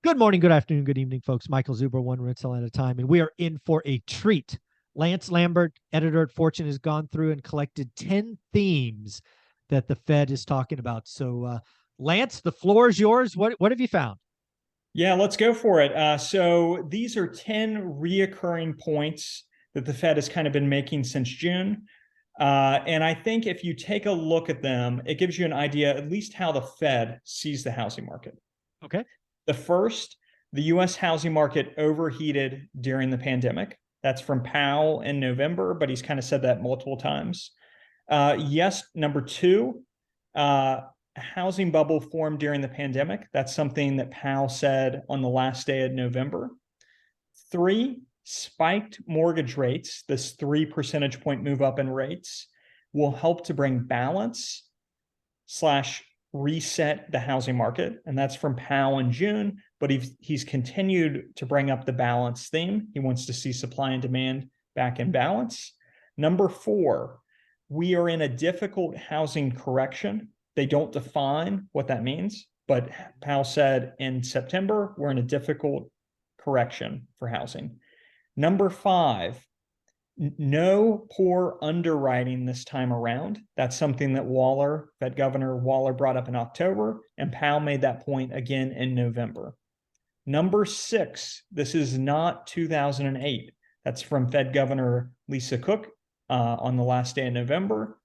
Good morning, good afternoon, good evening, folks. Michael Zuber, one rental at a time, and we are in for a treat. Lance Lambert, editor at Fortune, has gone through and collected 10 themes that the Fed is talking about. So, Lance, the floor is yours. What have you found? Yeah, let's go for it. So these are 10 reoccurring points that the Fed has kind of been making since June. And I think if you take a look at them, it gives you an idea at least how the Fed sees the housing market. Okay. The first, the US housing market overheated during the pandemic. That's from Powell in November, but he's kind of said that multiple times. Yes, number two, a housing bubble formed during the pandemic. That's something that Powell said on the last day of November. Three, spiked mortgage rates, this 3 percentage point move up in rates, will help to bring balance slash reset the housing market. And that's from Powell in June, but he's continued to bring up the balance theme. He wants to see supply and demand back in balance. Number four, we are in a difficult housing correction. They don't define what that means, but Powell said in September, we're in a difficult correction for housing. Number five, no poor underwriting this time around. That's something that Fed Governor Waller brought up in October, and Powell made that point again in November. Number six, this is not 2008. That's from Fed Governor Lisa Cook on the last day of November.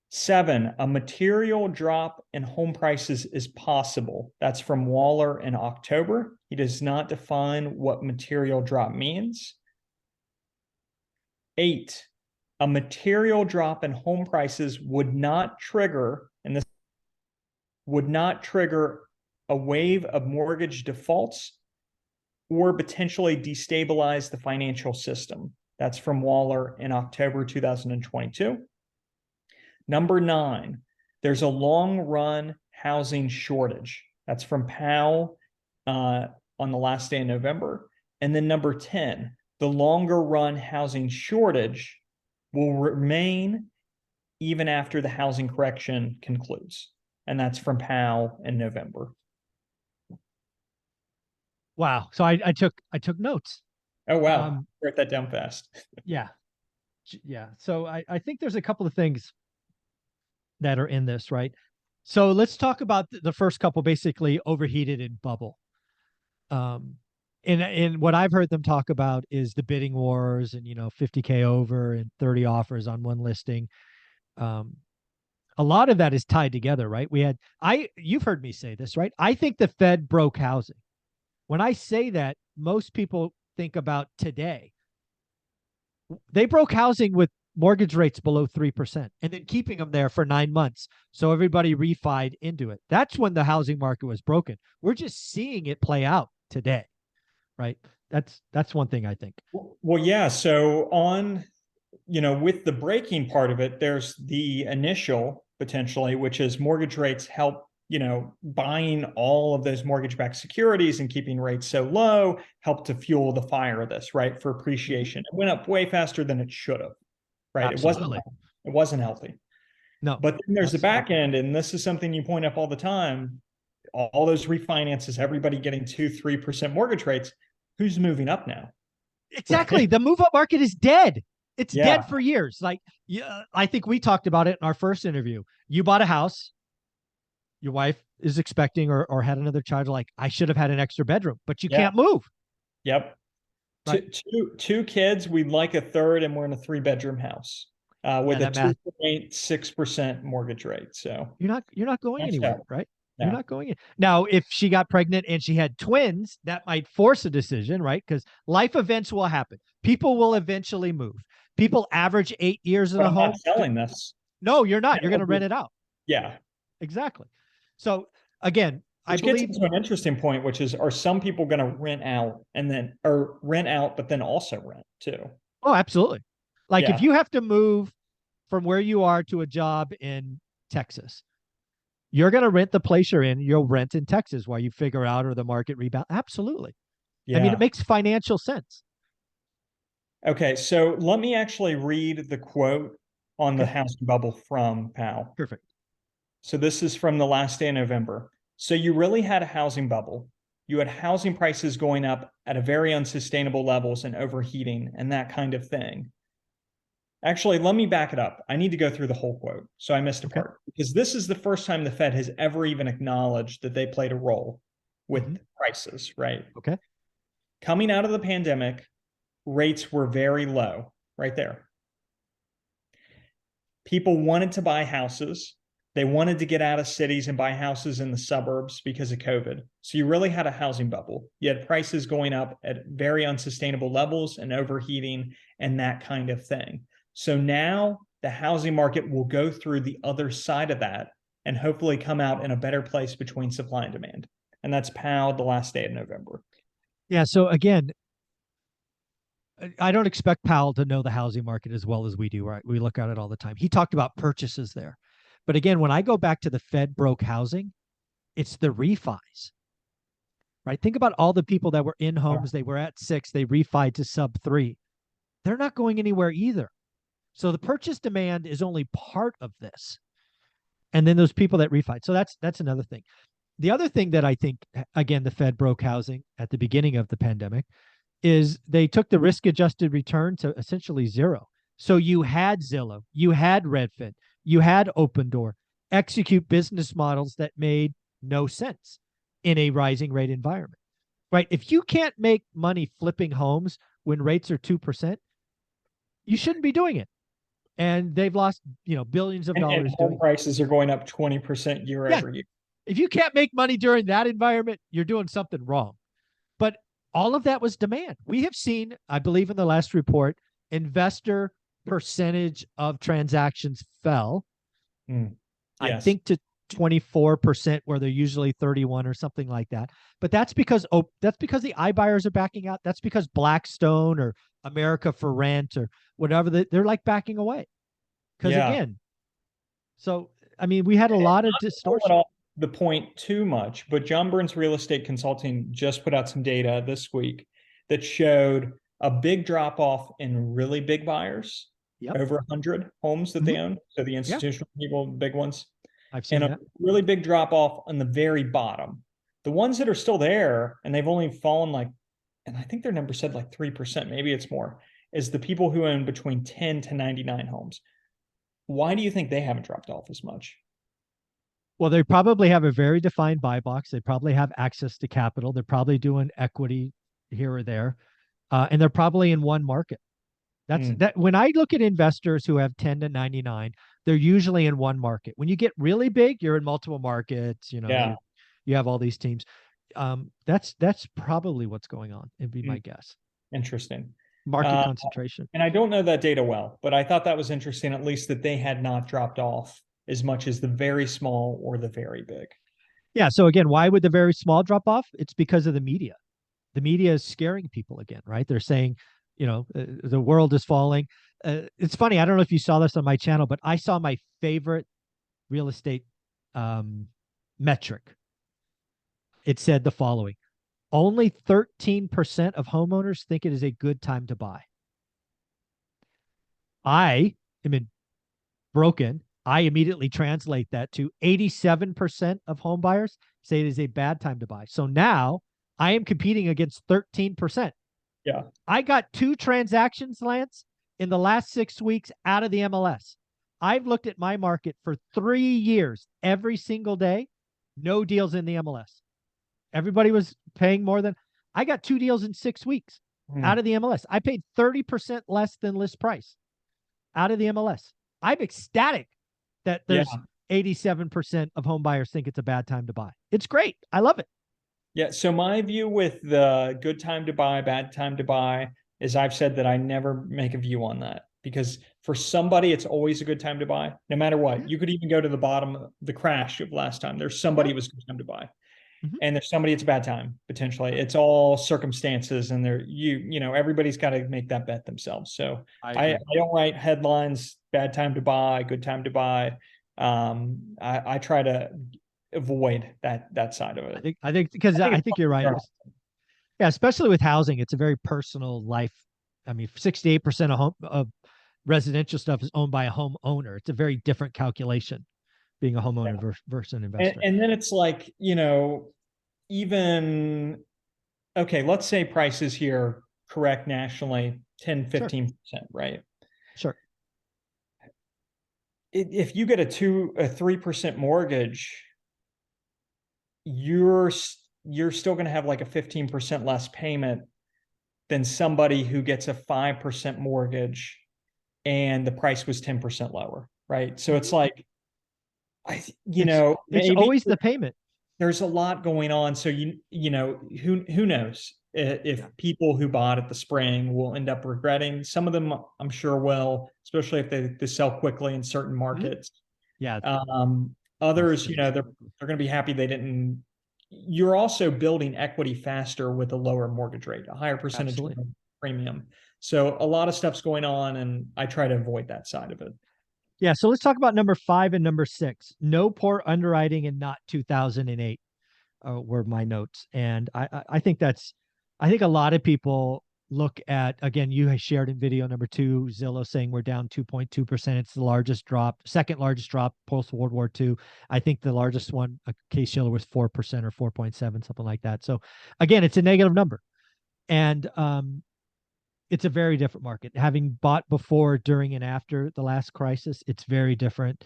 Seven, a material drop in home prices is possible. That's from Waller in October. He does not define what material drop means. Eight, a material drop in home prices would not trigger, and this would not trigger a wave of mortgage defaults or potentially destabilize the financial system. That's from Waller in October 2022. Number nine, there's a long run housing shortage. That's from Powell on the last day of November. And then number 10, the longer run housing shortage will remain even after the housing correction concludes. And that's from Powell in November. Wow. So I took notes. Oh, wow. Write that down fast. Yeah. Yeah. So I think there's a couple of things that are in this, right? So let's talk about the first couple, basically overheated and bubble. And what I've heard them talk about is the bidding wars and 50K over and 30 offers on one listing. A lot of that is tied together, right? You've heard me say this, right? I think the Fed broke housing. When I say that, most people think about today. They broke housing with mortgage rates below 3% and then keeping them there for 9 months. So everybody refied into it. That's when the housing market was broken. We're just seeing it play out today, right? That's one thing I think. Well, yeah. So with the breaking part of it, there's the initial potentially, which is mortgage rates help, buying all of those mortgage-backed securities and keeping rates so low helped to fuel the fire of this, right? For appreciation. It went up way faster than it should have, right? Absolutely. It wasn't healthy. No. But then there's absolutely. the back end, and this is something you point up all the time. All those refinances, everybody getting 2-3% mortgage rates. Who's moving up now? Exactly. The move up market is dead. It's dead for years. Like, I think we talked about it in our first interview. You bought a house. Your wife is expecting or had another child. Like, I should have had an extra bedroom, but you can't move. Yep. Right. Two kids. We'd like a third, and we're in a 3-bedroom house with a 2.6% mortgage rate. So you're not going anywhere, right? No. You're not going in. Now, if she got pregnant and she had twins, that might force a decision, right? Because life events will happen. People will eventually move. People average 8 years in a home. I'm not selling this. No, you're not. You're going to rent it out. Yeah. Exactly. So again, Which gets into an interesting point, which is, are some people going to rent out but then also rent too? Oh, absolutely. Like if you have to move from where you are to a job in Texas, you're going to rent the place you're in. You'll rent in Texas while you figure out or the market rebound. Absolutely. Yeah. I mean, it makes financial sense. Okay. So let me actually read the quote on the housing bubble from Powell. Perfect. So this is from the last day of November. So you really had a housing bubble. you had housing prices going up at a very unsustainable levels and overheating and that kind of thing. Actually, let me back it up. I need to go through the whole quote. So I missed a Okay. part because this is the first time the Fed has ever even acknowledged that they played a role with prices, right? Okay. Coming out of the pandemic, rates were very low, right there. People wanted to buy houses. They wanted to get out of cities and buy houses in the suburbs because of COVID. So you really had a housing bubble. You had prices going up at very unsustainable levels and overheating and that kind of thing. So now the housing market will go through the other side of that and hopefully come out in a better place between supply and demand. And that's Powell the last day of November. Yeah. So again, I don't expect Powell to know the housing market as well as we do, right? We look at it all the time. He talked about purchases there. But again, when I go back to the Fed broke housing, it's the refis, right? Think about all the people that were in homes, they were at 6, they refied to sub 3. They're not going anywhere either. So the purchase demand is only part of this. And then those people that refied. So that's another thing. The other thing that I think, again, the Fed broke housing at the beginning of the pandemic is they took the risk adjusted return to essentially zero. So you had Zillow, you had Redfin, you had Open Door execute business models that made no sense in a rising rate environment, right? If you can't make money flipping homes when rates are 2%, you shouldn't be doing it. And they've lost, billions of dollars And doing home prices are going up 20% year it. Yeah. over year. If you can't make money during that environment, you're doing something wrong. But all of that was demand. We have seen, I believe in the last report, investor percentage of transactions fell. Yes. I think to 24% where they're usually 31 or something like that. But that's because the iBuyers are backing out. That's because Blackstone or America for Rent or whatever, they're like backing away. Because again, so I mean, we had a lot of distortion. The point too much, but John Burns Real Estate Consulting just put out some data this week that showed a big drop off in really big buyers, over 100 homes that they own. So the institutional people, big ones, I've seen and a really big drop off on the very bottom. The ones that are still there, and they've only fallen and I think their number said 3%, maybe it's more, is the people who own between 10 to 99 homes. Why do you think they haven't dropped off as much? Well, they probably have a very defined buy box. They probably have access to capital. They're probably doing equity here or there. And they're probably in one market. That when I look at investors who have 10 to 99, they're usually in one market. When you get really big, you're in multiple markets, you have all these teams. That's probably what's going on. It'd be my guess. Interesting. Market concentration. And I don't know that data well, but I thought that was interesting, at least that they had not dropped off as much as the very small or the very big. Yeah. So again, why would the very small drop off? It's because of the media. The media is scaring people again, right? They're saying, the world is falling. It's funny. I don't know if you saw this on my channel, but I saw my favorite real estate metric. It said the following: only 13% of homeowners think it is a good time to buy. I am broken. I immediately translate that to 87% of home buyers say it is a bad time to buy. So now I am competing against 13%. Yeah. I got 2 transactions, Lance, in the last 6 weeks out of the MLS. I've looked at my market for 3 years, every single day, no deals in the MLS. Everybody was paying more than I got 2 deals in 6 weeks out of the MLS. I paid 30% less than list price out of the MLS. I'm ecstatic that there's 87% of home buyers think it's a bad time to buy. It's great. I love it. Yeah. So my view with the good time to buy, bad time to buy is I've said that I never make a view on that because for somebody, it's always a good time to buy, no matter what. You could even go to the bottom of the crash of last time. There's somebody it was a good time to buy. And there's somebody it's a bad time, potentially. It's all circumstances, and everybody's got to make that bet themselves. So I don't write headlines, bad time to buy, good time to buy. I try to avoid that side of it. I think because I think you're right. Yeah, especially with housing, it's a very personal life. I mean, 68% of residential stuff is owned by a homeowner. It's a very different calculation being a homeowner versus an investor. And then it's even, okay, let's say prices here correct nationally 10, Sure. 15%, right? Sure. If you get a 3% mortgage, you're you're still going to have like a 15% less payment than somebody who gets a 5% mortgage and the price was 10% lower, right? So it's Mhm. like, It's it's maybe always the payment. there's a lot going on. So who knows if Yeah. people who bought at the spring will end up regretting. Some of them, I'm sure, will, especially if they sell quickly in certain Mhm. markets. Yeah. Most Others, cities. they're going to be happy they didn't. You're also building equity faster with a lower mortgage rate, a higher percentage Absolutely. premium. So a lot of stuff's going on, and I try to avoid that side of it. Yeah. So let's talk about number 5 and number 6. No poor underwriting and not 2008 were my notes. And I think I think a lot of people look at, again, you shared in video number 2, Zillow saying we're down 2.2%. It's the largest drop, second largest drop post World War II. I think the largest one, Case Shiller, was 4% or 4.7, something like that. So again, it's a negative number. And it's a very different market. Having bought before, during, and after the last crisis, it's very different.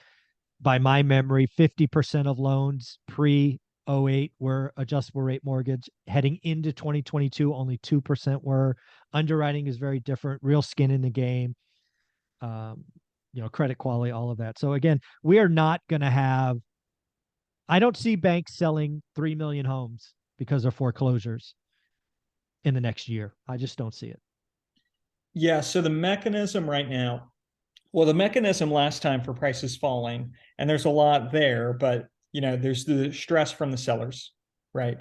By my memory, 50% of loans pre '08 were adjustable rate mortgage. Heading into 2022, only 2% were. Underwriting is very different, real skin in the game, um, credit quality, all of that. So again, we are not going to have, I don't see banks selling 3 million homes because of foreclosures in the next year. I just don't see it. Yeah. So the mechanism right now, well, the mechanism last time for prices falling, and there's a lot there, but there's the stress from the sellers, right?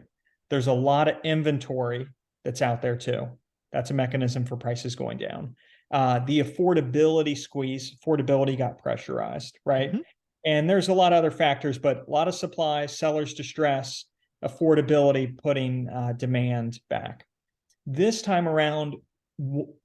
There's a lot of inventory that's out there too. That's a mechanism for prices going down. The affordability squeeze, affordability got pressurized, right? Mm-hmm. And there's a lot of other factors, but a lot of supply, sellers distress, affordability putting demand back. This time around,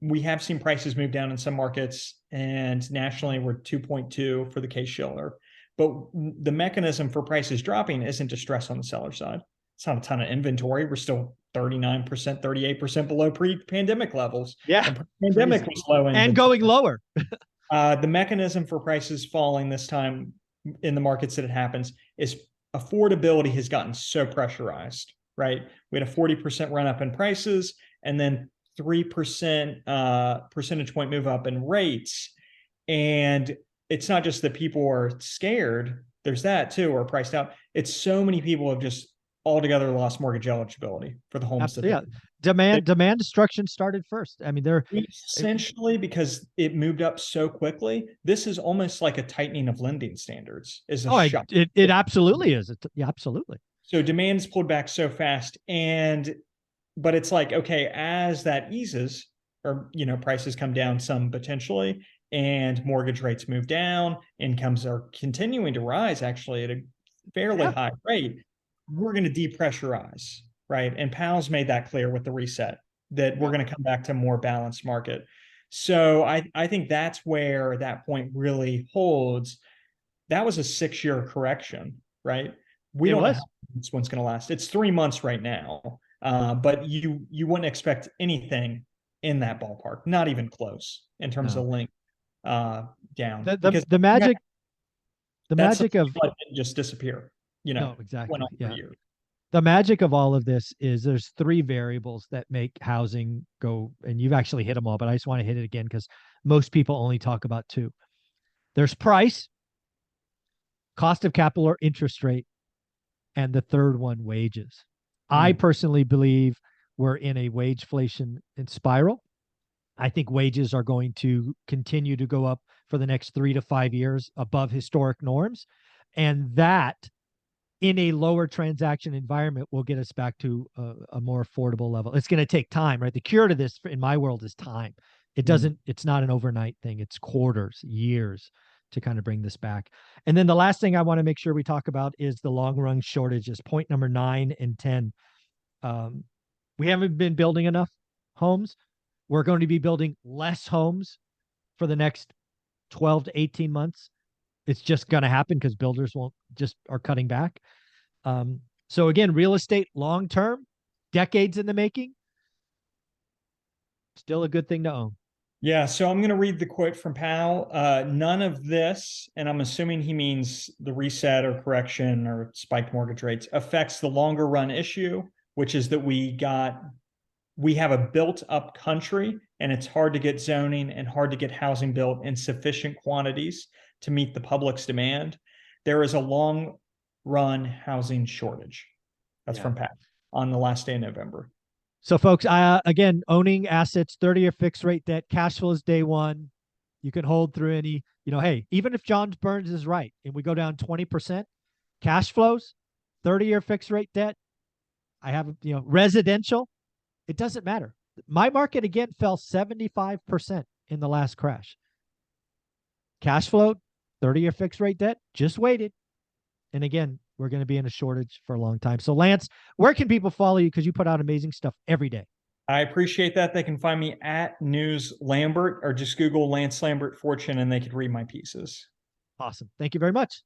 we have seen prices move down in some markets, and nationally we're 2.2 for the Case Shiller. But the mechanism for prices dropping isn't distress on the seller side. It's not a ton of inventory. We're still 39%, 38% below pre-pandemic levels. Yeah, And pre-pandemic crazy. was low And inventory. going lower. The mechanism for prices falling this time in the markets that it happens is affordability has gotten so pressurized, right? We had a 40% run up in prices and then 3% percentage point move up in rates. And it's not just that people are scared, there's that too, or priced out. It's so many people have just altogether lost mortgage eligibility for the homes that Absolutely. Yeah. they Demand destruction started first. I mean, essentially, because it moved up so quickly, this is almost like a tightening of lending standards, is a oh, shock. it absolutely is. Yeah, absolutely. So demand is pulled back so fast. But it's like, okay, as that eases, or prices come down some potentially, and mortgage rates move down, incomes are continuing to rise actually at a fairly Yeah. high rate, we're going to depressurize, right? And Powell's made that clear with the reset that we're Yeah. going to come back to a more balanced market. So I think that's where that point really holds. That was a 6-year correction, right? We It don't know how was. this one's going to last. It's 3 months right now, but you wouldn't expect anything in that ballpark, not even close in terms No. of length down, The because the magic the that's magic something of that didn't just disappear. no, Went exactly. on for Yeah. years. The magic of all of this is there's 3 variables that make housing go, and you've actually hit them all, but I just want to hit it again because most people only talk about 2. There's price, cost of capital or interest rate, and the third one, wages. I Mm. personally believe we're in a wageflation spiral. I think wages are going to continue to go up for the next 3 to 5 years above historic norms. And that, in a lower transaction environment, will get us back to a more affordable level. It's going to take time, right? The cure to this in my world is time. Mm. It's not an overnight thing. It's quarters, years to kind of bring this back. And then the last thing I want to make sure we talk about is the long run shortages, point number 9 and 10. Um, we haven't been building enough homes. We're going to be building less homes for the next 12 to 18 months. It's just going to happen because builders won't just are cutting back. So again, real estate long term, decades in the making, still a good thing to own. Yeah, so I'm going to read the quote from Powell. None of this, and I'm assuming he means the reset or correction or spiked mortgage rates, affects the longer run issue, which is that we have a built up country and it's hard to get zoning and hard to get housing built in sufficient quantities to meet the public's demand. There is a long run housing shortage. That's from Pat on the last day of November. So, folks, again, owning assets, 30-year fixed rate debt, cash flow is day one. You can hold through any, hey, even if John Burns is right and we go down 20%, cash flows, 30-year fixed rate debt, I have, residential, it doesn't matter. My market, again, fell 75% in the last crash. Cash flow, 30-year fixed rate debt, just waited. And again, we're going to be in a shortage for a long time. So, Lance, where can people follow you? Because you put out amazing stuff every day. I appreciate that. They can find me at News Lambert or just Google Lance Lambert Fortune and they could read my pieces. Awesome. Thank you very much.